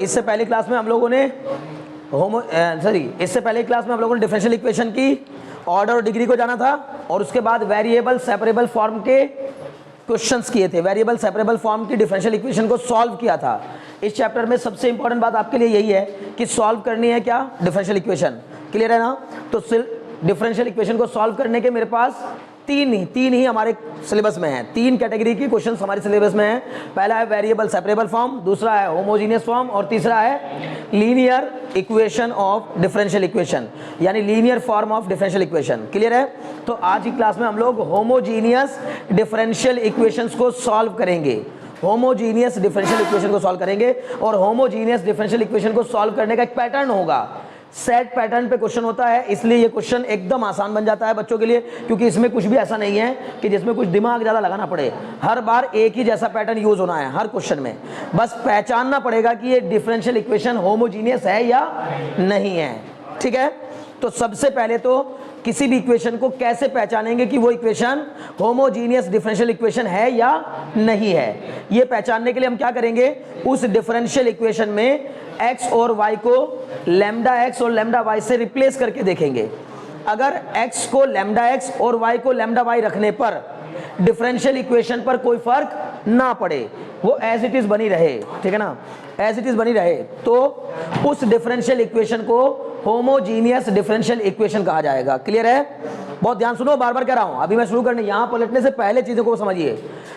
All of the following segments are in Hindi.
इससे पहले क्लास में हम लोगों ने इससे पहले क्लास में हम लोगों ने डिफरेंशियल इक्वेशन की ऑर्डर और डिग्री को जाना था और उसके बाद वेरिएबल सेपरेबल फॉर्म के क्वेश्चंस किए थे। वेरिएबल सेपरेबल फॉर्म की डिफरेंशियल इक्वेशन को सॉल्व किया था। इस चैप्टर में सबसे इंपॉर्टेंट बात आपके लिए यही है कि सॉल्व करनी है क्या, डिफरेंशियल इक्वेशन। क्लियर है ना? तो डिफरेंशियल इक्वेशन को सॉल्व करने के मेरे पास तीन ही हमारे सिलेबस में है। 3 कैटेगरी के क्वेश्चन हमारे सिलेबस में है। पहला है वेरिएबल सेपरेबल फॉर्म, दूसरा है होमोजीनियस फॉर्म और तीसरा है linear equation of differential equation, यानी linear form of differential equation. Clear है? तो आज की क्लास में हम लोग होमोजीनियस डिफरेंशियल इक्वेशंस को सॉल्व करेंगे। होमोजीनियस डिफरेंशियल इक्वेशन को सॉल्व करेंगे और होमोजीनियस डिफरेंशियल इक्वेशन को सॉल्व करने का एक पैटर्न होगा। सेट पैटर्न पे क्वेश्चन होता है, इसलिए ये क्वेश्चन एकदम आसान बन जाता है बच्चों के लिए, क्योंकि इसमें कुछ भी ऐसा नहीं है कि जिसमें कुछ दिमाग ज़्यादा लगाना पड़े। हर बार एक ही जैसा पैटर्न यूज होना है हर क्वेश्चन में। बस पहचानना पड़ेगा कि ये डिफरेंशियल इक्वेशन होमोजीनियस है या नहीं है। ठीक है? तो सबसे पहले तो किसी भी इक्वेशन को कैसे पहचानेंगे कि वो इक्वेशन होमोजीनियस डिफरेंशियल इक्वेशन है या नहीं है। ये पहचानने के लिए हम क्या करेंगे, उस डिफरेंशियल इक्वेशन में x और y को लैम्डा x और लैम्डा y से रिप्लेस करके देखेंगे। अगर x को लैम्डा x और y को लैम्डा y रखने पर डिफरेंशियल इक्वेशन पर कोई फर्क ना पड़े, वो एज इट इज बनी रहे, ठीक है ना, एज इट इज बनी रहे, तो उस डिफरेंशियल इक्वेशन को होमोजीनियस डिफरेंशियल इक्वेशन कहा जाएगा। क्लियर है? बहुत ध्यान सुनो, बार बार कह रहा हूं, अभी मैं शुरू करने यहां पलटने से पहले चीजों को समझिए,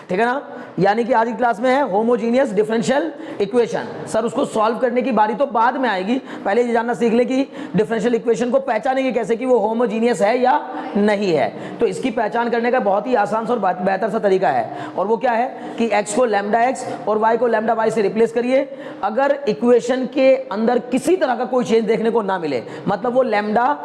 ठीक है ना। यानी कि आज की क्लास में है होमोजीनियस डिफरेंशियल इक्वेशन। सर उसको सॉल्व करने की बारी तो बाद में आएगी, पहले ये जानना सीख ले कि डिफरेंशियल इक्वेशन को पहचानेंगे कैसे कि वो होमोजीनियस है या नहीं है। तो इसकी पहचान करने का बहुत ही आसान और बेहतर सा तरीका है, और वो क्या है कि x को लैम्डा x और y को लैम्डा y से रिप्लेस करिए। अगर इक्वेशन के अंदर किसी तरह का कोई चेंज देखने को ना मिले, मतलब वो लैम्डा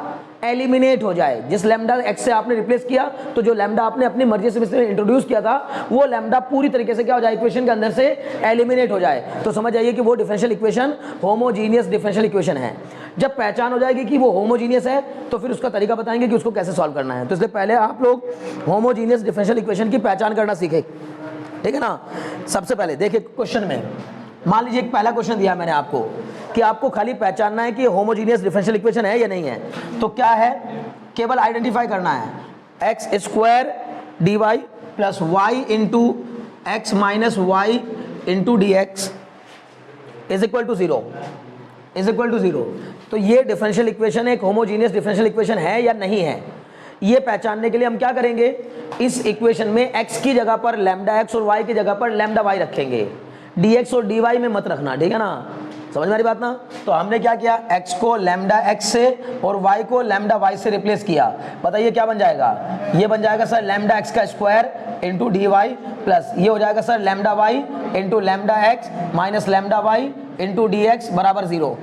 एलिमिनेट हो जाए, जिस लैम्डा x से आपने रिप्लेस किया तो जो लैम्डा आपने अपनी मर्जी से इंट्रोड्यूस किया था वो लैम्डा पूरी तरीके से क्या हो जाए, इक्वेशन के अंदर से एलिमिनेट हो जाए, तो समझ जाइए कि वो differential equation homogeneous differential equation है। जब पहचान हो जाएगी कि वो होमोजीनियस है तो फिर उसका तरीका बताएंगे कि उसको कैसे सॉल्व करना है। तो इसलिए पहले आप लोग होमोजीनियस डिफरेंशियल इक्वेशन की पहचान करना सीखे, ठीक है ना। सबसे पहले देखिए क्वेश्चन में, मान लीजिए एक पहला क्वेश्चन दिया मैंने आपको कि आपको खाली पहचानना है कि होमोजीनियस डिफरेंशियल इक्वेशन है या नहीं है। तो क्या है, केवल आइडेंटिफाई करना है, x square d y plus y into x minus y into d x is equal to zero, is equal to zero. तो ये डिफरेंशियल इक्वेशन एक होमोजीनियस डिफरेंशियल इक्वेशन है या नहीं है, ये पहचानने के लिए हम क्या करेंगे, इस इक्वेशन में x की जगह पर लैम्डा x और y की जगह पर लैम्डा y रखेंगे, dx और dy में मत रखना, ठीक है ना, समझ में आ रही बात ना। तो हमने क्या किया, x को लैम्डा x से और y को लैम्डा y से रिप्लेस किया। बताइए क्या बन जाएगा, ये बन जाएगा सर लैम्डा x का square into d y plus ये हो जाएगा sir lambda y into lambda x minus lambda y into d x बराबर जीरो।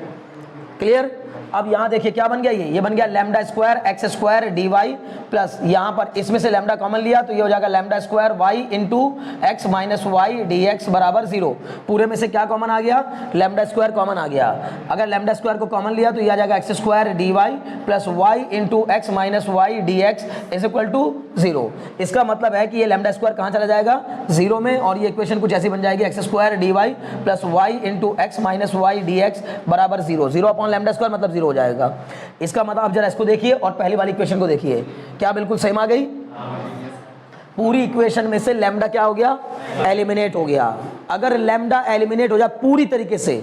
क्लियर? अब यहाँ देखिए क्या बन गया, ये बन गया lambda square x square d y plus यहाँ पर इसमें से लैम्डा कॉमन लिया तो ये हो जाएगा lambda square y into x minus y d x बराबर जीरो। पूरे में से क्या कॉमन आ गया, लैम्डा स्क्वायर कॉमन आ गया। अगर लैम्डा स्क्वायर को कॉमन लिया तो ये आ जाएगा x square d y plus y into x minus y d x is equal to zero. इसका मतलब है कि ये लैम्डा स्क्वायर कहाँ चला जाएगा, जीरो में, और ये इक्वेशन कुछ ऐसी बन जाएगी x square d y plus y into x minus y d x बराबर zero. Zero upon lambda square मतलब जीरो हो जाएगा। इसका मतलब आप जरा इसको देखिए और पहली वाली इक्वेशन को देखिए, क्या बिल्कुल सेम आ गई। पूरी इक्वेशन में से लैम्डा क्या हो गया, एलिमिनेट हो गया। अगर लैम्डा एलिमिनेट हो जाए पूरी तरीके से,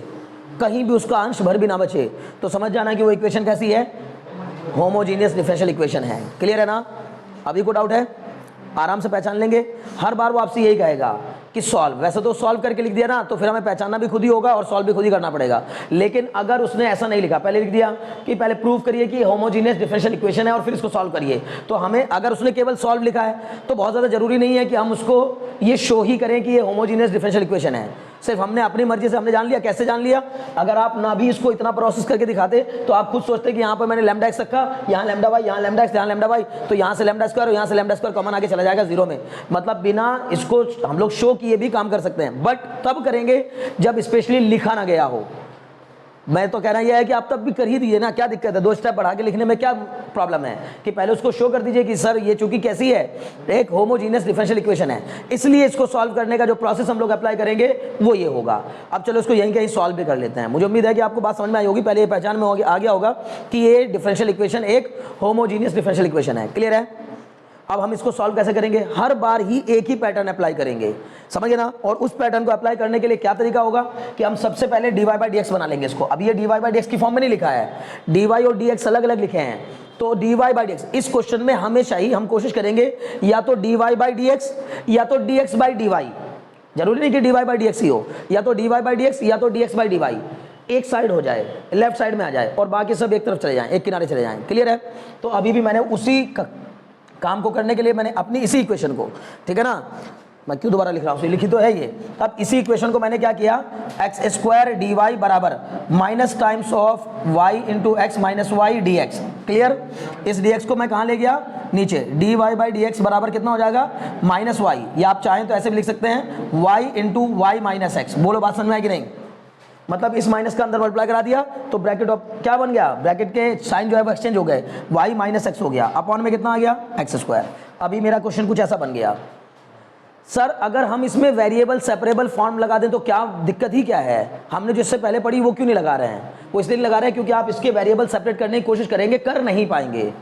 कहीं भी उसका अंश भर भी ना बचे, तो समझ जाना कि वो इक्वेशन कैसी है, होमोजीनियस डिफरेंशियल इक्वेशन है। क्लियर है ना? अभी कोई डाउट है, आराम से पहचान लेंगे। हर बार वो आपसे यही कहेगा कि सॉल्व, वैसे तो सॉल्व करके लिख दिया ना तो फिर हमें पहचानना भी खुद ही होगा और सॉल्व भी खुद ही करना पड़ेगा। लेकिन अगर उसने ऐसा नहीं लिखा, पहले लिख दिया कि पहले प्रूव करिए कि होमोजीनियस डिफरेंशियल इक्वेशन है और फिर इसको सॉल्व करिए, तो हमें अगर उसने केवल सॉल्व लिखा है तो बहुत ज़्यादा जरूरी नहीं है कि हम उसको ये शो ही करें कि ये होमोजीनियस डिफरेंशियल इक्वेशन है। सिर्फ हमने अपनी मर्जी से हमने जान लिया। कैसे जान लिया, अगर आप ना भी इसको इतना प्रोसेस करके दिखाते तो आप खुद सोचते कि यहाँ पर मैंने लैम्डा एक्स रखा, यहाँ लैम्डा वाई, यहाँ लैम्डा एक्स, यहाँ लैम्डा वाई, तो यहाँ से लैम्डा स्क्वायर और यहाँ से लैम्डा स्क्वायर कॉमन आगे चला जाएगा जीरो में। मतलब बिना इसको हम लोग शो किए भी काम कर सकते हैं, बट तब करेंगे जब स्पेशली लिखा ना गया हो। मैं तो कहना यह है कि आप तब भी कर ही दीजिए ना, क्या दिक्कत है, 2 स्टेप बढ़ा के लिखने में क्या प्रॉब्लम है कि पहले उसको शो कर दीजिए कि सर ये चूंकि कैसी है, एक होमोजीनियस डिफरेंशियल इक्वेशन है, इसलिए इसको सॉल्व करने का जो प्रोसेस हम लोग अप्लाई करेंगे वो ये होगा। अब चलो इसको यहीं कहीं सॉल्व भी कर लेते हैं। मुझे उम्मीद है कि आपको बात समझ में आई होगी, पहले ये पहचान में आ गया होगा कि ये डिफरेंशियल इक्वेशन एक होमोजीनियस डिफरेंशियल इक्वेशन है। क्लियर है? अब हम इसको सॉल्व कैसे करेंगे, हर बार ही एक ही पैटर्न अप्लाई करेंगे, समझे ना। और उस पैटर्न को अप्लाई करने के लिए क्या तरीका होगा कि हम सबसे पहले dy बाई डी एक्स बना लेंगे इसको। अब ये dy बाई डी एक्स की फॉर्म में नहीं लिखा है, dy और dx अलग अलग लिखे हैं, तो dy बाई डी एक्स इस क्वेश्चन में हमेशा ही हम कोशिश करेंगे या तो dy बाई डी एक्स या तो dx बाई dy, जरूरी नहीं कि dy बाई डी एक्स ही हो, या तो dy बाई डी एक्स या तो dx बाई dy, एक साइड हो जाए, लेफ्ट साइड में आ जाए और बाकी सब एक तरफ चले जाएं, एक किनारे चले जाएं। क्लियर है? तो अभी भी मैंने उसी काम को करने के लिए मैंने अपनी इसी इक्वेशन को, ठीक है ना, मैं क्यों दोबारा लिख रहा हूँ, लिखी तो है ये। अब इसी इक्वेशन को मैंने क्या किया, एक्स स्क्वायर डी वाई बराबर minus times of y into x minus y d x. Clear? इस डी एक्स को मैं कहाँ ले गया, नीचे, d y by d x बराबर कितना हो जाएगा, माइनस वाई, या आप चाहें तो ऐसे भी लिख सकते हैं y into y minus x. बोलो बात समझ में आई कि नहीं? मतलब इस माइनस का अंदर मल्टीप्लाई करा दिया तो ब्रैकेट ऑफ क्या बन गया, ब्रैकेट के साइन जो है वो एक्सचेंज हो गए, y माइनस एक्स हो गया, अपॉन में कितना आ गया, एक्स स्क्वायर। अभी मेरा क्वेश्चन कुछ ऐसा बन गया, सर अगर हम इसमें वेरिएबल सेपरेबल फॉर्म लगा दें तो क्या दिक्कत ही क्या है, हमने जो इससे पहले पढ़ी वो क्यों नहीं लगा रहे हैं, वो इसलिए लगा रहे हैं क्योंकि आप इसके वेरिएबल सेपरेट करने की कोशिश करेंगे, कर नहीं पाएंगे।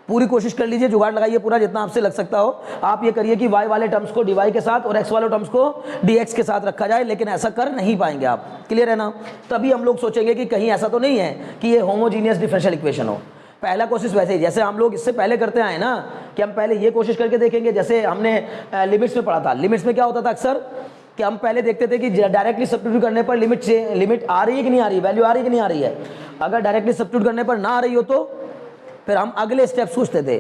पूरी कोशिश कर लीजिए, जुगाड़ लगाइए पूरा जितना आपसे लग सकता हो। आप ये करिए कि y वाले टर्म्स को dy के साथ और x वाले टर्म्स को dx के साथ रखा जाए, लेकिन ऐसा कर नहीं पाएंगे आप। क्लियर है ना? तभी हम लोग सोचेंगे कि कहीं ऐसा तो नहीं है कि ये होमोजीनियस डिफरेंशियल इक्वेशन हो। पहला कोशिश वैसे ही जैसे हम लोग इससे पहले करते आए ना, कि हम पहले ये कोशिश करके देखेंगे, जैसे हमने लिमिट्स में पढ़ा था। लिमिट्स में क्या होता था अक्सर कि हम पहले देखते थे कि डायरेक्टली सब्स्टिट्यूट करने पर लिमिट आ रही है कि नहीं आ रही, वैल्यू आ रही है कि नहीं आ रही है। अगर डायरेक्टली सब्स्टिट्यूट करने पर ना आ रही हो तो फिर हम अगले स्टेप सोचते थे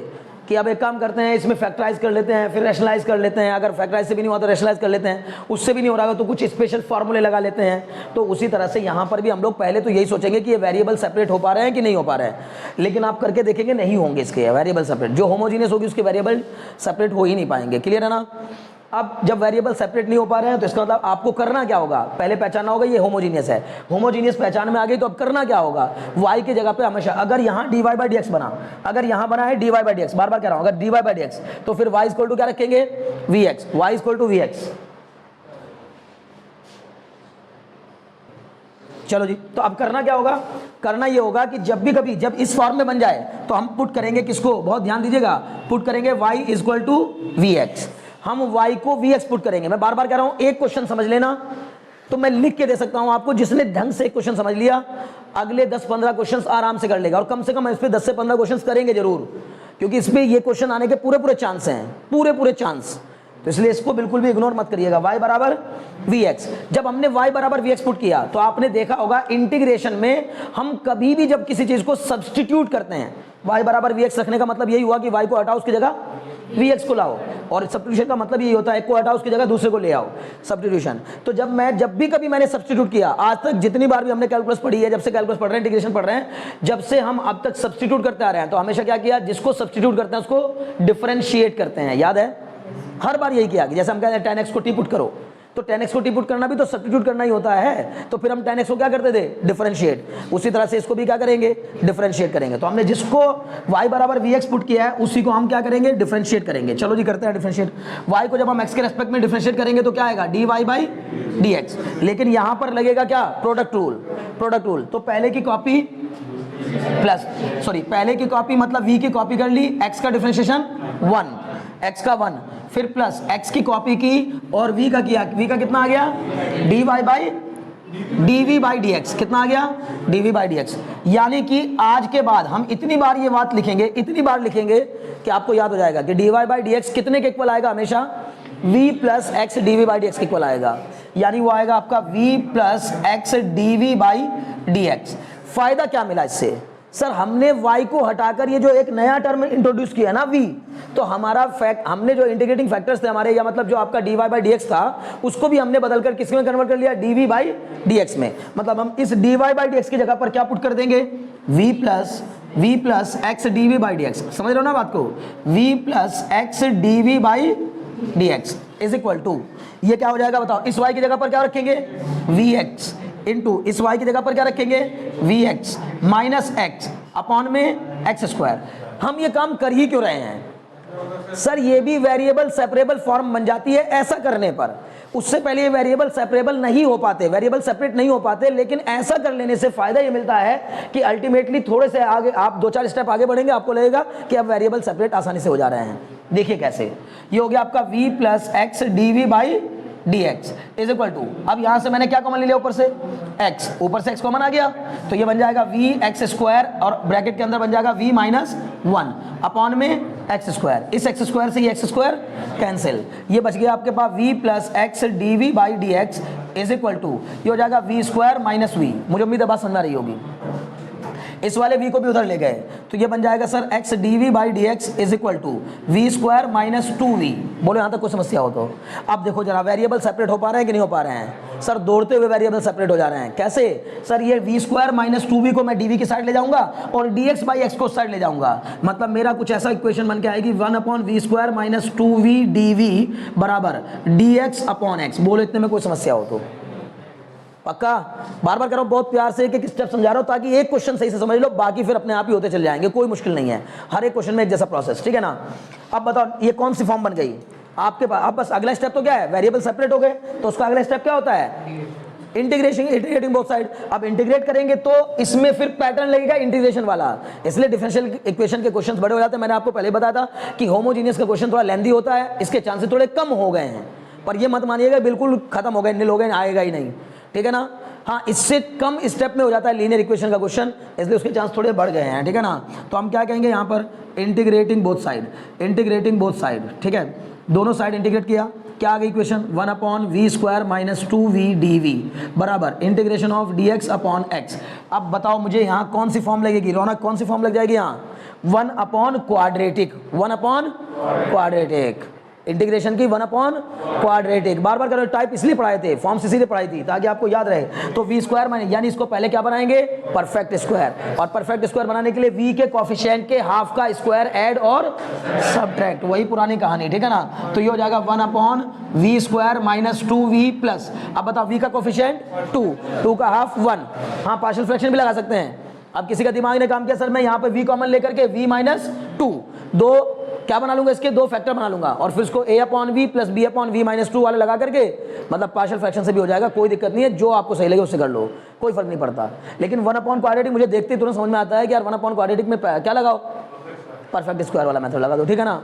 कि अब एक काम करते हैं, इसमें फैक्टराइज कर लेते हैं, फिर रैशनलाइज कर लेते हैं, अगर फैक्टराइज से भी नहीं हुआ तो रैशनलाइज कर लेते हैं, उससे भी नहीं हो रहा तो कुछ स्पेशल फार्मूले लगा लेते हैं। तो उसी तरह से यहाँ पर भी हम लोग पहले तो यही सोचेंगे कि ये वेरिएबल सेपरेट हो पा रहे हैं कि नहीं हो पा रहे हैं, लेकिन आप करके देखेंगे नहीं होंगे इसके वेरिएबल सेपरेट। जो होमोजीनियस होगी उसके वेरिएबल सेपरेट हो ही नहीं पाएंगे। क्लियर है ना? अब जब वेरिएबल सेपरेट नहीं हो पा रहे हैं तो इसका मतलब आपको करना क्या होगा, पहले पहचानना होगा ये होमोजीनियस है। होमोजीनियस पहचान में आ गई तो अब करना क्या होगा, y की जगह पे हमेशा, अगर यहाँ dy बाई डी एक्स बना, अगर यहाँ बना है dy बाई डी एक्स, बार बार कह रहा हूँ, अगर dy बाई डी एक्स तो फिर y इक्वल टू क्या रखेंगे, vx, y equal to vx। चलो जी, तो अब करना क्या होगा, करना ये होगा कि जब भी कभी जब इस फॉर्म में बन जाए तो हम पुट करेंगे किसको, बहुत ध्यान दीजिएगा, पुट करेंगे y इक्वल टू vx। हम y को vx पुट करेंगे। मैं बार बार कह रहा हूं, एक क्वेश्चन समझ लेना तो मैं लिख के दे सकता हूं आपको, जिसने ढंग से एक क्वेश्चन समझ लिया अगले 10-15 क्वेश्चंस आराम से कर लेगा, और कम से कम इस पे 10 से 15 क्वेश्चंस करेंगे जरूर, क्योंकि इस पे ये क्वेश्चन आने के पूरे चांस हैं, पूरे चांस। तो इसलिए इसको बिल्कुल भी इग्नोर मत करिएगा। y बराबर vx, जब हमने y बराबर vx पुट किया तो आपने देखा होगा इंटीग्रेशन में हम कभी भी जब किसी चीज को सब्स्टिट्यूट करते हैं, y बराबर vx रखने का मतलब यही हुआ कि y को हटाओ उसकी जगह vx को लाओ, और सब्स्टिट्यूशन का मतलब यही होता है एक को हटाओ उसकी जगह दूसरे को ले आओ, सब्स्टिट्यूशन। तो जब भी कभी मैंने सब्स्टिट्यूट किया, आज तक जितनी बार भी हमने कैलकुलस पढ़ी है, जब से कैलकुलस पढ़ रहे हैं, इंटीग्रेशन पढ़ रहे हैं, जब से हम अब तक सब्स्टिट्यूट करते आ रहे हैं, तो हमेशा क्या किया, जिसको सब्स्टिट्यूट करते हैं उसको डिफरेंशिएट करते हैं। याद है, हर बार यही किया कि जैसे हम कहते हैं tan x को t पुट करो, तो tan x को t पुट करना भी तो सब्स्टिट्यूट करना ही होता है, तो फिर हम tan x को क्या करते थे, डिफरेंशिएट। उसी तरह से इसको भी क्या करेंगे, डिफरेंशिएट करेंगे। तो हमने जिसको y बराबर vx पुट किया है उसी को हम क्या करेंगे, डिफरेंशिएट करेंगे। चलो जी करते हैं डिफरेंशिएट। y को जब हम x के रेस्पेक्ट में डिफरेंशिएट करेंगे तो क्या आएगा, dy बाई dx, लेकिन यहां पर लगेगा क्या, प्रोडक्ट रूल। तो पहले की कॉपी प्लस, सॉरी पहले की कॉपी मतलब v की कॉपी कर ली, x का डिफरेंशिएशन 1, x का 1, फिर प्लस x की कॉपी की और v का किया, v का कितना आ गया, dy by dv by dx, कितना आ गया, dv बाई dx। यानी कि आज के बाद हम इतनी बार ये बात लिखेंगे, इतनी बार लिखेंगे कि आपको याद हो जाएगा कि dy बाई dx कितने के इक्वल आएगा, हमेशा v plus x dv by dx के इक्वल आएगा, यानी वो आएगा आपका v plus x dv by dx। फायदा क्या मिला इससे, सर हमने y को हटाकर ये जो एक नया टर्म इंट्रोड्यूस किया ना v, तो हमारा हमने जो इंटीग्रेटिंग फैक्टर्स थे हमारे, या मतलब जो आपका dy बाई dx था उसको भी हमने बदलकर किसके में कन्वर्ट कर लिया, dv बाई dx में। मतलब हम इस dy बाई dx की जगह पर क्या पुट कर देंगे, v plus x dv by dx। समझ रहे हो ना बात को, v plus x dv by dx is equal to, ये क्या हो जाएगा बताओ, इस y की जगह पर क्या रखेंगे, vx इंटू इस y की जगह पर क्या रखेंगे v x minus x upon में एक्स स्क्वायर। हम ये काम कर ही क्यों रहे हैं सर, ये भी वेरिएबल सेपरेबल फॉर्म बन जाती है ऐसा करने पर। उससे पहले ये वेरिएबल सेपरेबल नहीं हो पाते, वेरिएबल सेपरेट नहीं हो पाते, लेकिन ऐसा कर लेने से फायदा ये मिलता है कि अल्टीमेटली थोड़े से आगे आप 2-4 स्टेप आगे बढ़ेंगे, आपको लगेगा कि अब वेरिएबल सेपरेट आसानी से हो जा रहे हैं। देखिए कैसे, ये हो गया आपका v plus x d v by d x is equal to, अब यहां से मैंने क्या कॉमन ले लिया ऊपर से x, ऊपर से x कॉमन आ गया तो ये बन जाएगा v एक्स स्क्वायर और ब्रैकेट के अंदर बन जाएगा v माइनस 1 अपॉन में एक्स स्क्वायर। इस एक्स स्क्वायर से ये एक्स स्क्वायर कैंसिल, ये बच गया आपके पास v plus x d v by d x is equal to, ये हो जाएगा v स्क्वायर माइनस वी। मुझे उम्मीद है बात समझ आ रही होगी। इस वाले v को भी उधर ले गए तो ये बन जाएगा sir x d v by d x is equal to v square minus 2v। बोलो यहाँ तक कोई समस्या हो तो। अब देखो जरा वेरिएबल सेपरेट हो पा रहे हैं कि नहीं हो पा रहे हैं सर, दौड़ते हुए वेरिएबल सेपरेट हो जा रहे हैं। कैसे सर, ये वी स्क्वायर माइनस 2v को मैं dv की साइड ले जाऊंगा और dx बाई एक्स को साइड ले जाऊंगा, मतलब मेरा कुछ ऐसा इक्वेशन बन के आएगी 1 upon v square minus 2v dv बराबर dx अपॉन एक्स। बोलो इतने में कोई समस्या हो तो। पक्का बार बार करो, बहुत प्यार से एक स्टेप समझा रहा हूं ताकि एक क्वेश्चन सही से समझ लो, बाकी फिर अपने आप ही होते चले जाएंगे, कोई मुश्किल नहीं है, हर एक क्वेश्चन में एक जैसा प्रोसेस, ठीक है ना। अब बताओ ये कौन सी फॉर्म बन गई आपके पास। अब बस अगला स्टेप तो क्या है, वेरिएबल सेपरेट हो गए तो उसका अगला स्टेप क्या होता है, इंटीग्रेटिंग बोथ साइड। अब इंटीग्रेट करेंगे तो इसमें फिर पैटर्न लगेगा इंटीग्रेशन वाला, इसलिए डिफरेंशियल इक्वेशन के क्वेश्चंस बड़े हो जाते हैं। मैंने आपको पहले बताया था कि होमोजीनियस का क्वेश्चन थोड़ा लेंथी होता है, इसके चांसेस थोड़े कम हो गए हैं, पर ये मत मानिएगा बिल्कुल खत्म हो गए, निल हो गए, आएगा ही नहीं, ठीक है ना। हाँ, इससे कम स्टेप में हो जाता है लीनियर इक्वेशन का क्वेश्चन, इसलिए उसके चांस थोड़े बढ़ गए हैं, ठीक है ना। तो हम क्या कहेंगे यहाँ पर, integrating both side, integrating both side, ठीक है, दोनों साइड इंटीग्रेट किया, क्या आ गई equation 1 upon v square minus 2v dv बराबर integration of dx upon x। अब बताओ मुझे यहाँ कौन सी फॉर्म लगेगी, रौनक कौन सी फॉर्म लग जाएगी यहाँ, 1 upon quadratic, 1 upon quadratic, integration की 1 अपॉन क्वाड्रेटिक। बार बार करो, टाइप इसलिए पढ़ाए थे, फॉर्म्स इसीलिए पढ़ाई थी ताकि आपको याद रहे। तो वी स्क्वायर माइनस, यानी इसको पहले क्या बनाएंगे, परफेक्ट स्क्वायर, और परफेक्ट स्क्वायर बनाने के लिए वी के कोफिशिएंट के हाफ का स्क्वायर ऐड और सब्ट्रैक्ट, वही पुरानी कहानी, ठीक है ना। तो ये हो जाएगा 1 upon v square minus 2v plus, अब बताओ वी का कोफिशिएंट 2 का हाफ 1, हाँ पार्शियल फ्रैक्शन भी लगा सकते हैं। अब किसी का दिमाग ने काम किया सर मैं यहाँ पे v कॉमन लेकर के v माइनस 2, दो क्या बना लूंगा, इसके दो फैक्टर बना लूंगा और फिर इसको a upon v plus b upon v minus 2 वाले लगा करके, मतलब पार्शियल फ्रैक्शन से भी हो जाएगा, कोई दिक्कत नहीं है, जो आपको सही लगे उससे कर लो, कोई फर्क नहीं पड़ता। लेकिन 1 अपॉन क्वाड्रेटिक मुझे देखते ही तुरंत समझ में आता है कि यार 1 अपॉन क्वाड्रेटिक में क्या लगाओ, परफेक्ट स्क्वायर वाला मेथड लगा दो, ठीक है ना।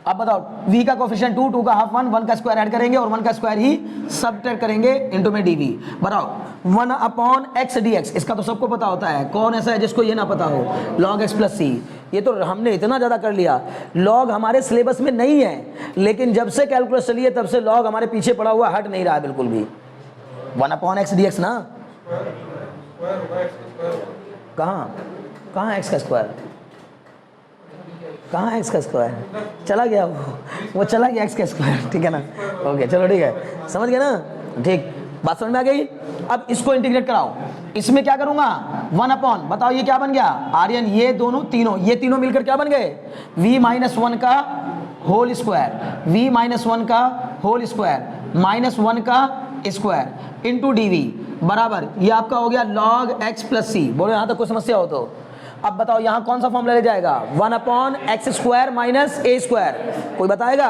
अब बताओ v का कोफिशिएंट 2 का हाफ 1 का स्क्वायर ऐड करेंगे और 1 का स्क्वायर ही सबट्रैक्ट करेंगे इनटू में dv बताओ 1 अपॉन x dx। इसका तो सबको पता होता है, कौन ऐसा है जिसको ये ना पता हो, log x प्लस c। ये तो हमने इतना ज़्यादा कर लिया, log हमारे सिलेबस में नहीं है, लेकिन जब से कैलकुलस चली है तब से log हमारे पीछे पड़ा हुआ हट नहीं रहा है बिल्कुल भी। 1 अपॉन x dx ना, कहाँ x का स्क्वायर, कहाँ x का स्क्वायर चला गया, वो चला गया x का स्क्वायर, ठीक है ना। ओके चलो ठीक है, समझ गए ना, ठीक, बात समझ में आ गई। अब इसको इंटीग्रेट कराओ, इसमें क्या करूंगा 1 अपॉन, बताओ ये क्या बन गया आर्यन, ये तीनों मिलकर क्या बन गए, v माइनस 1 का होल स्क्वायर, v माइनस 1 का होल स्क्वायर माइनस 1 का स्क्वायर इंटू dv बराबर, ये आपका हो गया log x प्लस सी। बोलो यहाँ तक कोई समस्या हो तो। अब बताओ यहाँ कौन सा फॉर्मूला ले जाएगा, 1 अपॉन एक्स स्क्वायर माइनस ए स्क्वायर, कोई बताएगा,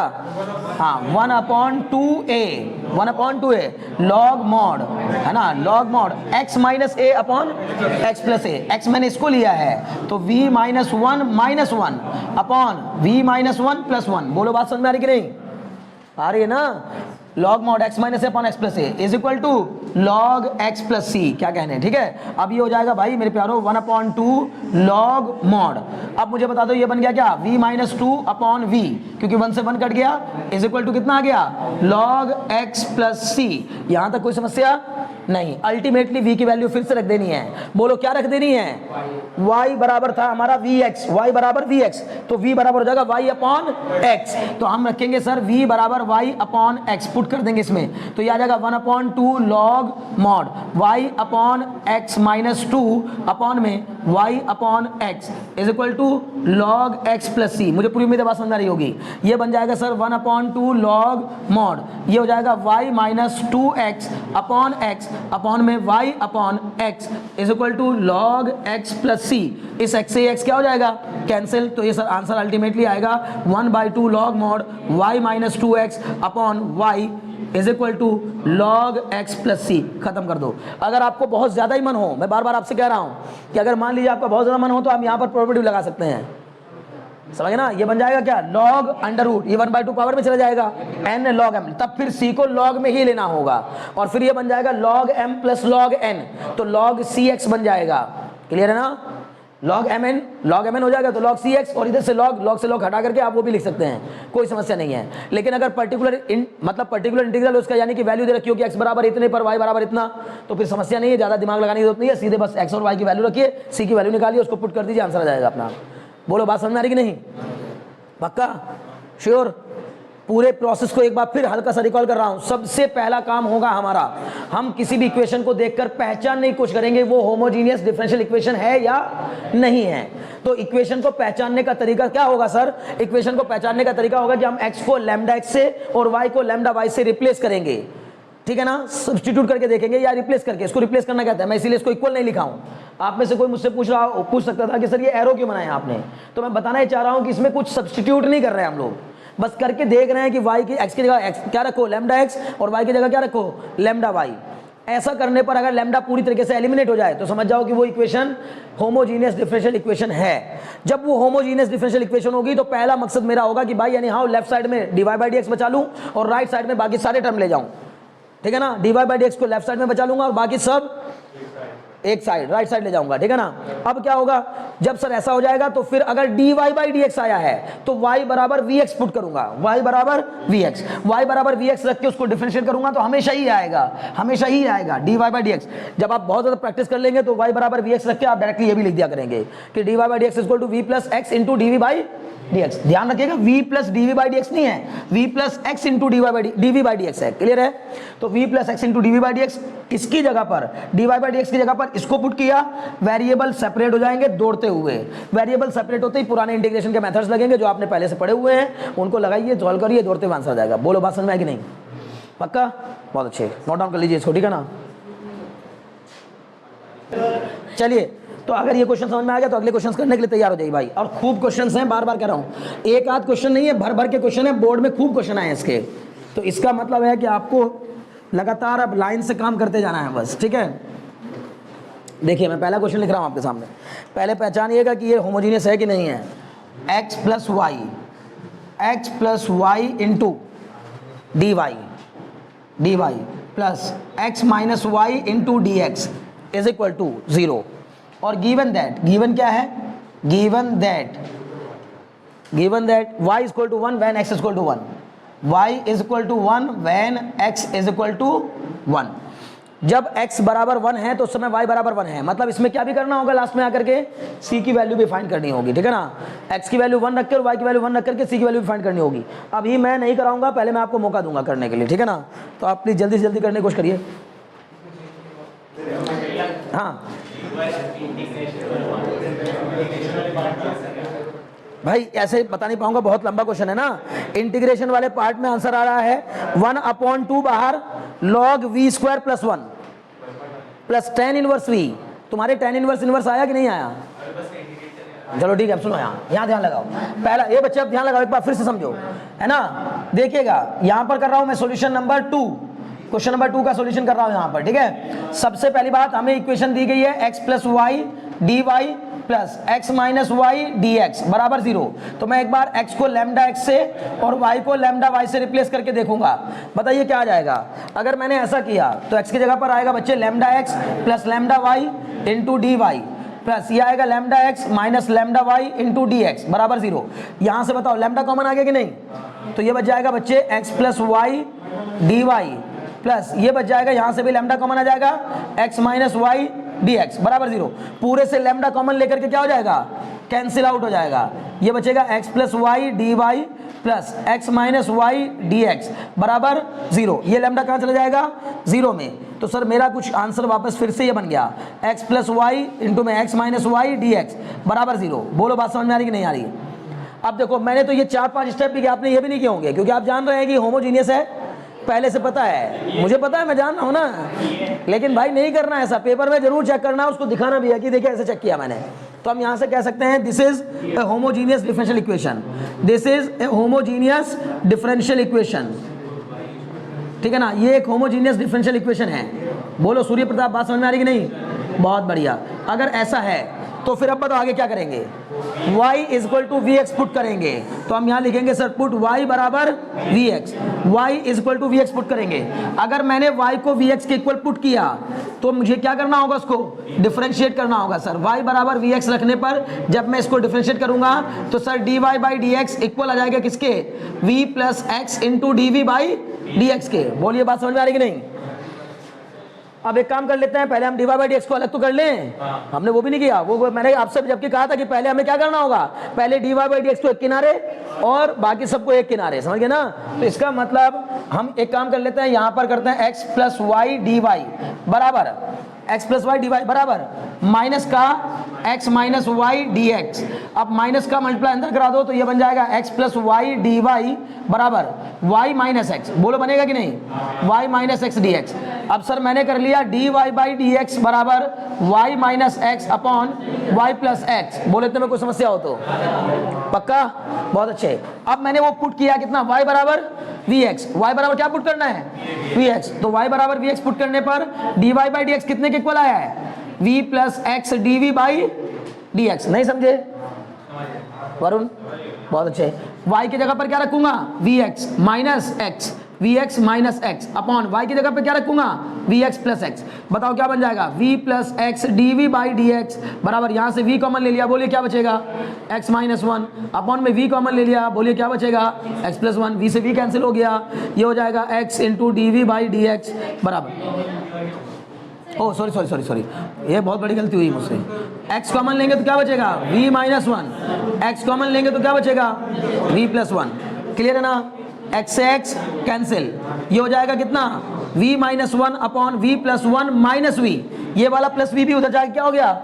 हाँ 1 अपॉन 2a लॉग मॉड, है ना, log mod x minus a upon x plus A, x मैंने इसको लिया है तो v minus 1 upon v minus 1 plus 1। बोलो बात समझ में आ रही कि नहीं, आ रही है ना। Log mod x minus a upon x plus a is equal to log x plus c, क्या कहने हैं, ठीक है। अब ये हो जाएगा भाई मेरे प्यारो 1 अपॉन 2 लॉग मॉड। अब मुझे बता दो ये बन गया क्या, v माइनस 2 अपॉन v, क्योंकि 1 से 1 कट गया, इज इक्वल टू कितना आ गया, लॉग x प्लस सी। यहां तक कोई समस्या नहीं। अल्टीमेटली v की वैल्यू फिर से रख देनी है, बोलो क्या रख देनी है, y बराबर था हमारा vx, y बराबर vx, तो v बराबर हो जाएगा y अपॉन x, तो हम रखेंगे सर v बराबर y अपॉन x, पुट कर देंगे इसमें, तो ये आ जाएगा 1 upon 2 log mod y upon x minus 2 upon में y upon x is equal to log x plus c. मुझे पूरी उम्मीद है बात समझ आ रही होगी। ये बन जाएगा सर 1/2 लॉग मॉड, ये हो जाएगा y minus 2x upon x upon में y upon x is equal to log x plus c. इस x से x क्या हो जाएगा, कैंसिल। तो ये सर आंसर अल्टीमेटली आएगा 1/2 log mod y minus 2x upon y is equal to log x plus c. खत्म कर दो। अगर आपको बहुत ज़्यादा ही मन हो, मैं बार बार आपसे कह रहा हूँ कि अगर मान लीजिए आपका बहुत ज़्यादा मन हो तो आप यहाँ पर प्रोबेबिलिटी लगा सकते हैं, समझे ना। ये बन जाएगा क्या, लॉग अंडर रूट, ये 1/2 पावर में चला जाएगा n लॉग m, तब फिर c को लॉग में ही लेना होगा और फिर ये बन जाएगा log m plus log n, तो लॉग cx बन जाएगा। क्लियर है ना, लॉग mn हो जाएगा तो लॉग cx, और इधर से लॉग से लॉग हटा करके आप वो भी लिख सकते हैं, कोई समस्या नहीं है। लेकिन अगर पर्टिकुलर इंटीग्रल उसका यानी कि वैल्यू दे रखी हो कि x बराबर इतने पर y बराबर इतना, तो फिर समस्या नहीं है, ज़्यादा दिमाग लगाने की जरूरत नहीं है, सीधे बस x और y की वैल्यू रखिए, c की वैल्यू निकालिए, उसको पुट कर दीजिए, आंसर आ जाएगा अपना। बोलो बात समझ में आ रही कि नहीं, पक्का श्योर। पूरे प्रोसेस को एक बार फिर हल्का सा रिकॉल कर रहा हूं। सबसे पहला काम होगा हमारा, हम किसी भी इक्वेशन को देखकर पहचानने की कोशिश करेंगे वो होमोजीनियस डिफरेंशियल इक्वेशन है या नहीं है। तो इक्वेशन को पहचानने का तरीका क्या होगा सर, इक्वेशन को पहचानने का तरीका होगा कि हम x को लैम्डा x से और y को लैम्डा y से रिप्लेस करेंगे, ठीक है ना, सब्स्टिट्यूट करके देखेंगे या रिप्लेस करके। इसको रिप्लेस करना कहता है, मैं इसीलिए इसको इक्वल नहीं लिखा हूं। आप में से कोई मुझसे पूछ सकता था कि सर ये एरो क्यों बनाया आपने, तो मैं बताना ही चाह रहा हूं कि इसमें कुछ सब्स्टिट्यूट नहीं कर रहे हैं हम लोग, बस करके देख रहे हैं कि y की x की जगह x क्या रखो लैम्डा x और y की जगह क्या रखो लैम्डा y। ऐसा करने पर अगर लैम्डा पूरी तरीके से एलिमिनेट हो जाए तो समझ जाओ कि वो इक्वेशन होमोजीनियस डिफरेंशियल इक्वेशन है। जब वो होमोजीनियस डिफरेंशियल इक्वेशन होगी तो पहला मकसद मेरा होगा कि भाई यानी हाउ लेफ्ट साइड में dy/dx बचा लूं और राइट साइड में बाकी सारे टर्म ले जाऊं, ठीक है ना। dy/dx को लेफ्ट साइड में बचा लूंगा और बाकी सब एक साइड राइट साइड ले जाऊंगा, ठीक है ना। अब क्या होगा, जब सर ऐसा हो जाएगा तो फिर अगर dy/dx आया है तो y बराबर vx पुट करूंगा, y बराबर vx रख के उसको डिफरेंशिएट करूंगा तो हमेशा ही आएगा dy/dx। जब आप बहुत ज्यादा प्रैक्टिस कर लेंगे तो y बराबर vx रख के आप डायरेक्टली ये भी लिख दिया करेंगे कि dy/dx equal to v plus x into dv/dx। ध्यान रखिएगा v प्लस dv/dx नहीं है, v plus x into dv/dx है। क्लियर है, तो v plus x into dv/dx किसकी जगह पर, dy/dx की जगह पर इसको पुट किया, वेरिएबल सेपरेट हो जाएंगे दौड़ते हुए। वेरिएबल सेपरेट होते ही पुराने इंटीग्रेशन के मेथड्स लगेंगे जो आपने पहले से पढ़े हुए हैं, उनको लगाइए, सॉल्व करिए, दौड़ते हुए आंसर आ जाएगा। बोलो बात समझ में आएगी नहीं, पक्का, बहुत अच्छे, नोट डाउन कर लीजिए इसको, ठीक है ना। चलिए, तो अगर ये क्वेश्चन समझ में आ गया तो अगले क्वेश्चन करने के लिए तैयार हो जाइए भाई। और खूब क्वेश्चन हैं, बार बार कह रहा हूँ, एक आध क्वेश्चन नहीं है, भर भर के क्वेश्चन है, बोर्ड में खूब क्वेश्चन आए इसके। तो इसका मतलब है कि आपको लगातार अब लाइन से काम करते जाना है बस, ठीक है। देखिए मैं पहला क्वेश्चन लिख रहा हूँ आपके सामने, पहले पहचानिएगा कि ये होमोजीनियस है कि नहीं है। x plus y into dy plus x minus y into d x is equal to 0। और गिवन क्या है, given that y is equal to 1 when x is equal to 1, y is equal to 1 when x is equal to 1। जब x बराबर 1 है तो उस समय y बराबर 1 है, मतलब इसमें क्या भी करना होगा, लास्ट में आकर के c की वैल्यू भी फाइंड करनी होगी, ठीक है ना। x की वैल्यू 1 रखकर y की वैल्यू 1 रख करके c की वैल्यू भी फाइंड करनी होगी। अभी मैं नहीं कराऊंगा, पहले मैं आपको मौका दूंगा करने के लिए, ठीक है ना। तो आप प्लीज जल्दी से जल्दी करने की कोशिश करिए। हाँ भाई ऐसे बता नहीं पाऊंगा, बहुत लंबा क्वेश्चन है ना। इंटीग्रेशन वाले पार्ट में आंसर आ रहा है 1/2 बाहर log v square plus 1 plus tan inverse v। तुम्हारे tan इनवर्स आया कि नहीं आया, चलो ठीक है, अब सुनो, यहाँ ध्यान लगाओ। पहला ये बच्चे अब ध्यान लगाओ, एक बार फिर से समझो, है ना। देखिएगा यहाँ पर कर रहा हूँ मैं सॉल्यूशन नंबर 2, क्वेश्चन नंबर 2 का सॉल्यूशन कर रहा हूँ यहाँ पर, ठीक है। सबसे पहली बात, हमें इक्वेशन दी गई है x plus y d y plus x minus y d x बराबर 0। तो मैं एक बार x को लैम्डा x से और y को लैम्डा y से रिप्लेस करके देखूंगा, बताइए क्या आ जाएगा। अगर मैंने ऐसा किया तो x की जगह पर आएगा बच्चे lambda x plus lambda y into d y plus ये आएगा lambda x minus lambda y into d x बराबर 0। यहाँ से बताओ लैम्डा कॉमन आ गया कि नहीं, तो ये बच जाएगा बच्चे x plus y d y plus ये बच जाएगा, यहाँ से भी लैम्डा कॉमन आ जाएगा x minus y d x बराबर 0। पूरे से लैम्डा कॉमन लेकर के क्या हो जाएगा, कैंसिल आउट हो जाएगा। ये बचेगा x plus y d y plus x minus y d x बराबर 0। ये लैम्डा कहाँ चला जाएगा, 0 में। तो तो सर मेरा कुछ आंसर वापस फिर से ये बन गया x प्लस वाई इंटू में x minus y d x बराबर 0। बोलो बात समझ में आ रही कि नहीं आ रही? अब देखो मैंने तो ये 4-5 स्टेप भी किया, आपने ये भी नहीं किए होंगे क्योंकि आप जान रहे हैं कि होमोजीनियस है, पहले से पता है, मुझे पता है, मैं जान रहा हूँ ना। लेकिन भाई नहीं करना ऐसा, पेपर में जरूर चेक करना, उसको दिखाना भी है कि देखिए ऐसे चेक किया मैंने। तो हम यहाँ से कह सकते हैं this is a homogeneous differential equation, this is a homogeneous differential equation, ठीक है ना, ये एक होमोजीनियस डिफरेंशियल इक्वेशन है। बोलो सूर्य प्रताप बात समझ में आ रही कि नहीं? बहुत बढ़िया। अगर ऐसा है तो फिर अब बताओ आगे क्या करेंगे? y is equal to v x put करेंगे, तो हम यहाँ लिखेंगे सर पुट y बराबर v x, y is equal to v x put करेंगे। अगर मैंने y को वी एक्स के इक्वल पुट किया तो मुझे क्या करना होगा? उसको डिफरेंशिएट करना होगा सर। y बराबर वी एक्स रखने पर जब मैं इसको डिफरेंशिएट करूंगा तो sir d y by d x equal आ जाएगा किसके? v plus x into d v by d x के। बोलिए बात समझ में आ रही कि नहीं? अब एक काम कर लेते हैं, पहले हम d y by d x को अलग तो कर लें। हमने वो भी नहीं किया, वो मैंने आपसे जबकि कहा था कि पहले हमें क्या करना होगा, पहले d y by d x को एक किनारे और बाकी सबको एक किनारे, समझ गए ना? तो इसका मतलब हम एक काम कर लेते हैं, यहां पर करते हैं x plus y d y बराबर x plus y d y बराबर माइनस का x minus y d x. अब माइनस का मल्टीप्लाई अंदर करा दो तो ये बन जाएगा x plus y d y बराबर वाई माइनस एक्स। बोलो बनेगा कि नहीं? Y minus x d x. अब सर मैंने कर लिया d y by d x बराबर y minus x upon y plus x. बोले इतने में कोई समस्या हो तो? पक्का? बहुत अच्छे। अब मैंने वो पुट किया कितना? वाई बराबर वी एक्स, वाई बराबर क्या पुट करना है? V x. तो वाई बराबर वी एक्स पुट करने पर d y by d x कितने के इक्वल आया है? V plus x d v by d x. नहीं समझे वरुण? बहुत अच्छे। y की जगह पर क्या रखूंगा? V x minus x, v x minus x upon y की जगह पर क्या रखूंगा? V x plus x. बताओ क्या बन जाएगा? v plus x d v by d x बराबर, यहाँ से v कॉमन ले लिया, बोलिए क्या बचेगा? x माइनस वन अपॉन में v कॉमन ले लिया, बोलिए क्या बचेगा? x plus one. v से v कैंसिल हो गया, ये हो जाएगा x into d v by d x बराबर, oh sorry sorry sorry sorry, ये बहुत बड़ी गलती हुई मुझसे। x कॉमन लेंगे तो क्या बचेगा? v minus one. x common लेंगे तो क्या बचेगा? v plus one. क्लियर है ना? x से x कैंसिल, ये हो जाएगा कितना? v minus one upon v plus one minus v। ये वाला प्लस v भी उधर जाके क्या हो गया?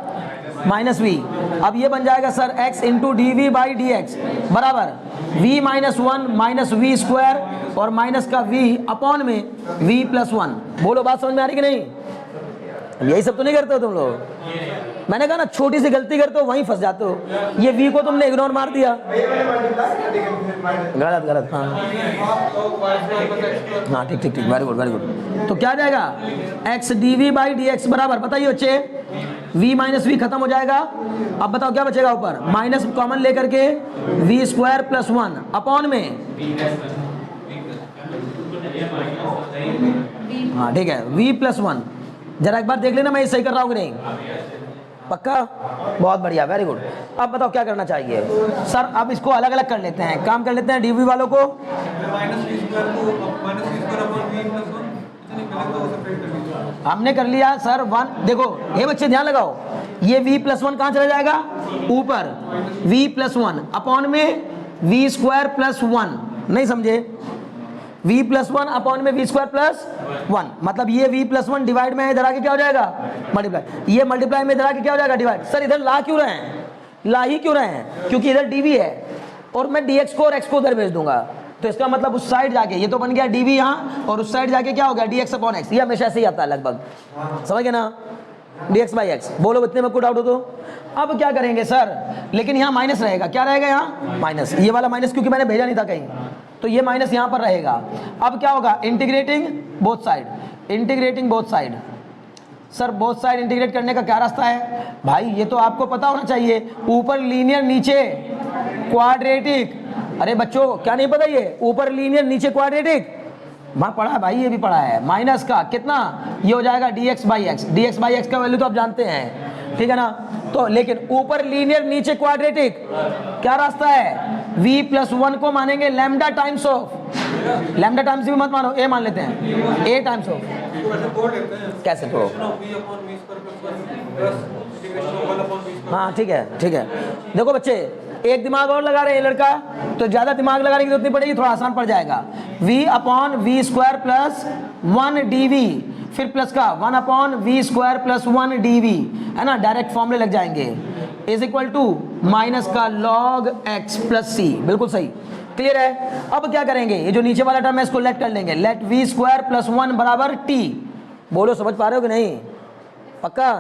Minus v। अब ये बन जाएगा sir x into d v by d x बराबर v minus one minus v square और माइनस का v अपॉन में v प्लस वन। बोलो बात समझ में आ रही कि नहीं? यही सब तो नहीं करते हो तुम लोग? मैंने कहा ना छोटी सी गलती करते हो वहीं फंस जाते हो। ये v को तुमने इग्नोर मार दिया, गलत गलत। हाँ हाँ ठीक ठीक ठीक, वेरी गुड वेरी गुड। तो क्या जाएगा? x d v by d x बराबर, बताइए बच्चे, v माइनस वी खत्म हो जाएगा। अब बताओ क्या बचेगा ऊपर? माइनस कॉमन लेकर के v square plus one upon में, हाँ ठीक है, v प्लस वन। जरा एक बार देख लेना मैं ये सही कर रहा हूँ कि नहीं? पक्का? बहुत बढ़िया, वेरी गुड। अब बताओ क्या करना चाहिए? सर अब इसको अलग अलग कर लेते हैं, काम कर लेते हैं डीवी वालों को। हमने कर लिया सर वन। देखो ये बच्चे ध्यान लगाओ, ये v प्लस वन कहाँ चला जाएगा? ऊपर v प्लस वन अपॉन में v स्क्वायर प्लस वन। नहीं समझे? v प्लस वन अपॉन में v स्क्वायर प्लस वन, मतलब ये v प्लस वन डिवाइड में इधर आके क्या हो जाएगा? मल्टीप्लाई। ये मल्टीप्लाई में इधर आके क्या हो जाएगा? डिवाइड। सर इधर ला क्यों रहे हैं? ला ही क्यों रहे हैं? क्योंकि इधर dv है और मैं dx को और x को उधर भेज दूंगा, तो इसका मतलब उस साइड जाके ये तो बन गया dv यहाँ, और उस साइड जाके क्या हो गया? dx upon x। ये हमेशा ऐसे ही आता है लगभग, समझ गए ना? dx by x। बोलो इतने में कोई डाउट हो तो? अब क्या करेंगे सर? लेकिन यहाँ माइनस रहेगा, क्या रहेगा यहाँ? माइनस। ये वाला माइनस क्योंकि मैंने भेजा नहीं था कहीं, तो ये माइनस यहाँ पर रहेगा। अब क्या होगा? Integrating both side, integrating both side. Sir both side integrate करने का क्या रास्ता है? भाई ये तो आपको पता होना चाहिए, ऊपर लीनियर नीचे क्वाड्रेटिक। अरे बच्चों क्या नहीं पता? ये ऊपर लीनियर नीचे क्वाड्रेटिक वहाँ पढ़ा है भाई, ये भी पढ़ा है। माइनस का कितना? ये हो जाएगा dx by x. dx by x का वैल्यू तो आप जानते हैं, ठीक है ना? तो लेकिन ऊपर लीनियर नीचे क्वाड्रेटिक, क्या रास्ता है? v प्लस वन को मानेंगे lambda times of, lambda times भी मत मानो, a मान लेते हैं, a टाइम्स ऑफ। कैसे तो? हाँ ठीक है ठीक है। देखो बच्चे एक दिमाग और लगा रहे हैं लड़का, तो ज्यादा दिमाग लगाने की जरूरत नहीं पड़ेगी, थोड़ा आसान पड़ जाएगा। v upon v square plus one d v फिर प्लस का 1/v² प्लस 1 dv, है ना, डायरेक्ट फॉर्मूले लग जाएंगे, इज इक्वल टू माइनस का log x प्लस c। बिल्कुल सही, क्लियर है। अब क्या करेंगे, ये जो नीचे वाला टर्म है इसको लेट कर लेंगे, लेट v² प्लस 1 बराबर t। बोलो समझ पा रहे हो कि नहीं, पक्का,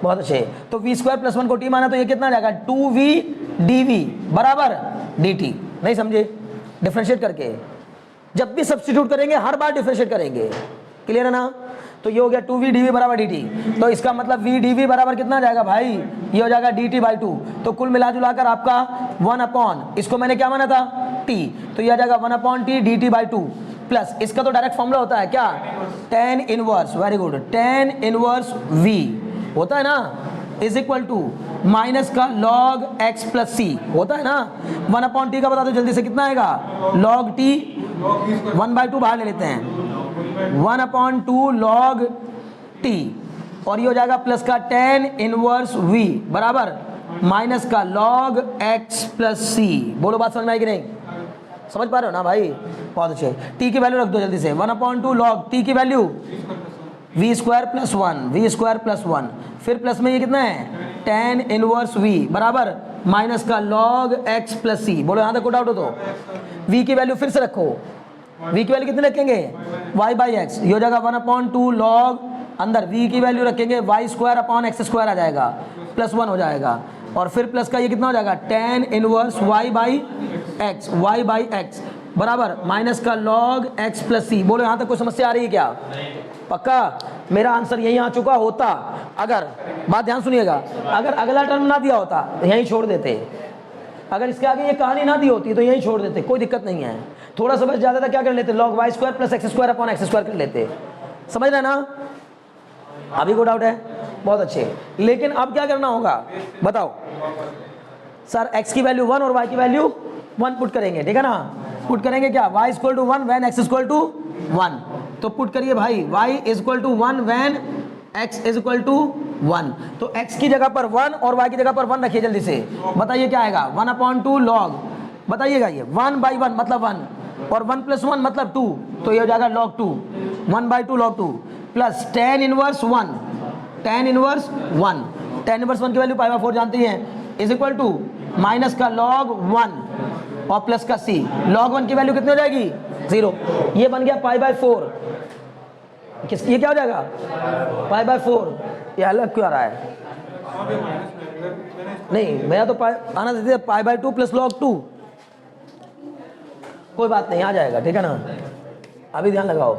बहुत अच्छे। तो v² प्लस 1 को t माना तो ये कितना आ जाएगा 2v dv बराबर dt। नहीं समझे, डिफरेंशिएट करके जब भी सब्स्टिट्यूट करेंगे हर बार डिफरेंशिएट करेंगे, क्लियर है ना। तो ये हो गया 2v dv बराबर dt, तो इसका मतलब v dv बराबर कितना आ जाएगा भाई, ये हो जाएगा dt/2। तो कुल मिला जुलाकर आपका 1/, इसको मैंने क्या माना था t, तो ये आ जाएगा 1/t dt/2 प्लस इसका तो डायरेक्ट फॉर्मूला होता है क्या, tan inverse, very good, tan inverse v होता है ना, इज इक्वल टू माइनस का log x प्लस c होता है ना। 1/t का बता दो जल्दी से कितना आएगा, log t 1/2 बाहर ले लेते हैं, 1/2 log t, और ये हो जाएगा प्लस का tan इनवर्स v बराबर माइनस का log x प्लस c। बोलो बात समझ में आई कि नहीं, समझ पा रहे हो ना भाई, बहुत अच्छे। t की वैल्यू रख दो जल्दी से, 1/2 log t की value v² plus 1, v² plus 1, फिर प्लस में ये कितना है tan इनवर्स v बराबर माइनस का log x प्लस c। बोलो यहाँ तक कोई डाउट हो तो v की वैल्यू फिर से रखो, v की वैल्यू कितनी रखेंगे y/x, ये हो जाएगा 1/2 log, अंदर v की वैल्यू रखेंगे y² आ जाएगा प्लस 1 हो जाएगा, और फिर प्लस का ये कितना हो जाएगा tan इनवर्स y/x बराबर माइनस का log x प्लस c। बोलो यहाँ तक कोई समस्या आ रही है क्या, पक्का। मेरा आंसर यही आ चुका होता, अगर बात ध्यान सुनिएगा, अगर अगला टर्म ना दिया होता तो यहीं छोड़ देते, अगर इसके आगे ये कहानी ना दी होती तो यहीं छोड़ देते, कोई दिक्कत नहीं है। थोड़ा सा बस ज़्यादा था, क्या कर लेते, log y² प्लस x² कर लेते, समझ रहे ना। अभी को डाउट है, बहुत अच्छे। लेकिन अब क्या करना होगा बताओ सर, x की वैल्यू 1 और y की वैल्यू 1 पुट करेंगे, ठीक है ना। पुट करेंगे क्या, y equal to 1 when x equal to 1, तो पुट करिए भाई y equal to 1 when x is equal to 1, तो x की जगह पर 1 और y की जगह पर 1 रखिए जल्दी से, बताइए क्या आएगा 1/2 log, बताइएगा ये 1/1 मतलब 1 और 1 प्लस 1 मतलब 2, तो ये हो जाएगा log 2, 1/2 log 2 plus tan inverse 1, tan inverse 1, tan inverse 1 की वैल्यू π/4 जानते हैं, इज इक्वल टू माइनस का log 1 और प्लस का c, log 1 की वैल्यू कितनी हो जाएगी 0, ये बन गया π/4, ये क्या हो जाएगा π/4, ये अलग क्यों आ रहा है, नहीं मेरा तो आना देते π/2 प्लस log 2, कोई बात नहीं आ जाएगा, ठीक है ना। अभी ध्यान लगाओ,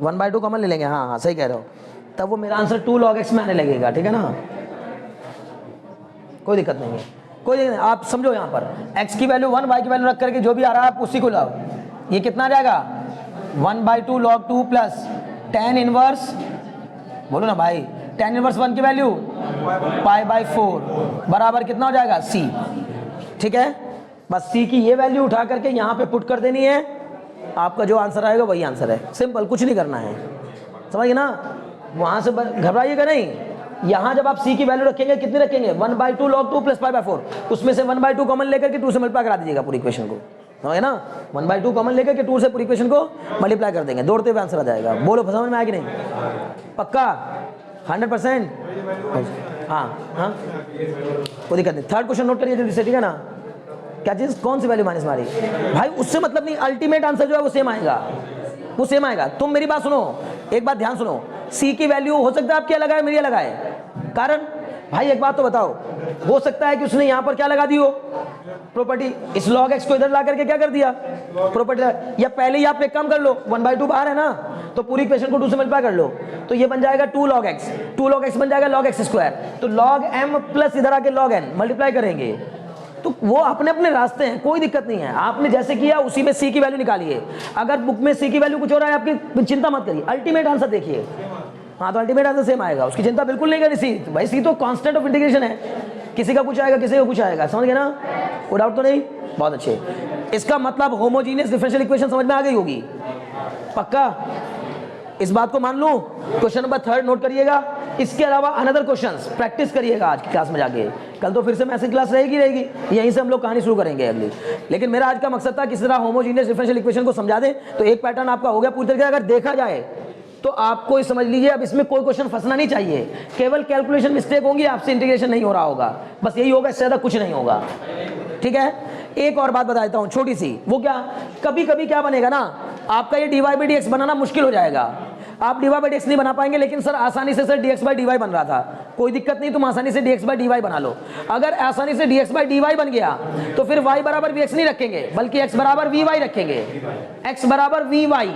वन बाई टू कॉमन ले लेंगे, हाँ हाँ सही कह रहे हो, तब वो मेरा आंसर 2 log x में आने लगेगा, ठीक है ना, कोई दिक्कत नहीं है, कोई दिक्कत नहीं। आप समझो यहाँ पर x की वैल्यू 1, y की वैल्यू रख करके जो भी आ रहा है आप उसी को लाओ, ये कितना आ जाएगा 1/2 log 2 प्लस tan इनवर्स, बोलो ना भाई, tan इनवर्स 1 की वैल्यू π/4 बराबर कितना हो जाएगा c, ठीक है। बस c की ये वैल्यू उठा करके यहाँ पे पुट कर देनी है, आपका जो आंसर आएगा वही आंसर है, सिंपल, कुछ नहीं करना है, समझ गए ना। वहाँ से घबराइएगा नहीं, यहाँ जब आप c की वैल्यू रखेंगे कितनी रखेंगे 1/2 log 2 प्लस π/4, उसमें से 1/2 कॉमन लेकर के 2 से मल्टीप्लाई करा दीजिएगा पूरी इक्वेशन को, समझ ना, 1/2 कॉमन लेकर के 2 से पूरी इक्वेशन को मल्टीप्लाई कर देंगे, दौड़ते हुए आंसर आ जाएगा। बोलो समझ में आया कि नहीं, पक्का 100%, हाँ हाँ कोई दिक्कत नहीं। थर्ड क्वेश्चन नोट करिए जल्दी से, ठीक है ना। क्या चीज़, कौन सी वैल्यू माइनस मारी भाई, उससे मतलब नहीं, अल्टीमेट आंसर जो है वो सेम आएगा, वो सेम आएगा। तुम मेरी बात सुनो, एक बात ध्यान सुनो, सी की वैल्यू हो सकता है आपकी अलग है, मेरी अलग है, कारण भाई एक बात तो बताओ, हो सकता है कि उसने यहाँ पर क्या लगा दी हो प्रॉपर्टी, इस log x को इधर ला करके क्या कर दिया प्रॉपर्टी, या पहले ही आप एक काम कर लो 1/2 बाहर है ना, तो पूरी इक्वेशन को 2 से मल्टीप्लाई कर लो, तो ये बन जाएगा 2 log x, 2 log x बन जाएगा log x², तो log m प्लस इधर आके log n मल्टीप्लाई करेंगे, तो वो अपने अपने रास्ते हैं, कोई दिक्कत नहीं है। आपने जैसे किया उसी में सी की वैल्यू निकालिए, अगर बुक में सी की वैल्यू कुछ हो रहा है आपकी चिंता मत करिए, अल्टीमेट आंसर देखिए, हाँ तो अल्टीमेट आंसर सेम आएगा, उसकी चिंता बिल्कुल नहीं करनी। सी भाई सी तो कांस्टेंट ऑफ इंटीग्रेशन है, किसी का कुछ आएगा किसी का कुछ आएगा, समझ गए ना, कोई डाउट तो नहीं। बहुत अच्छे। इसका मतलब होमोजीनियस डिफरेंशियल इक्वेशन समझ में आ गई होगी, पक्का? इस बात को मान लूं। क्वेश्चन नंबर 3 नोट करिएगा। इसके अलावा अनदर क्वेश्चंस प्रैक्टिस करिएगा आज की क्लास में जाके। कल तो फिर से मैसेज क्लास रहेगी, यहीं से हम लोग कहानी शुरू करेंगे अगली। लेकिन मेरा आज का मकसद था किस तरह होमोजीनियस डिफरेंशियल इक्वेशन को समझा दें। तो एक पैटर्न आपका हो गया पूरी तरीके से। अगर देखा जाए तो आपको ये समझ लीजिए, अब इसमें कोई क्वेश्चन फंसना नहीं चाहिए, केवल कैलकुलेशन मिस्टेक होंगी, आपसे इंटीग्रेशन नहीं हो रहा होगा, बस यही होगा, इससे ज़्यादा कुछ नहीं होगा। ठीक है। एक और बात बता देता हूँ छोटी सी, वो क्या, कभी कभी क्या बनेगा ना, आपका ये dy by dx बनाना मुश्किल हो जाएगा। आप dy by dx नहीं बना पाएंगे, लेकिन सर आसानी से सर dx by dy बन रहा था, कोई दिक्कत नहीं, तुम आसानी से dx by dy बना लो। अगर आसानी से dx by dy बन गया तो फिर y बराबर vx नहीं रखेंगे, बल्कि x बराबर vy रखेंगे, x बराबर vy,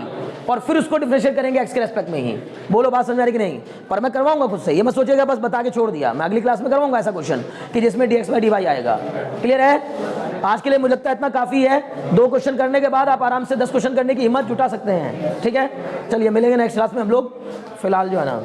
और फिर उसको डिफरेंशिएट करेंगे x के रेस्पेक्ट में ही। बोलो बात समझ आ रही कि नहीं? पर मैं करवाऊंगा खुद से, ये मत सोचिएगा बस बता के छोड़ दिया, मैं अगली क्लास में करवाऊंगा ऐसा क्वेश्चन कि जिसमें dx by dy आएगा। क्लियर है? आज के लिए मुझे लगता है इतना काफी है। 2 क्वेश्चन करने के बाद आप आराम से 10 क्वेश्चन करने की हिम्मत जुटा सकते हैं। ठीक है, चलिए मिलेंगे नेक्स्ट क्लास में हम लोग। फिलहाल जो है ना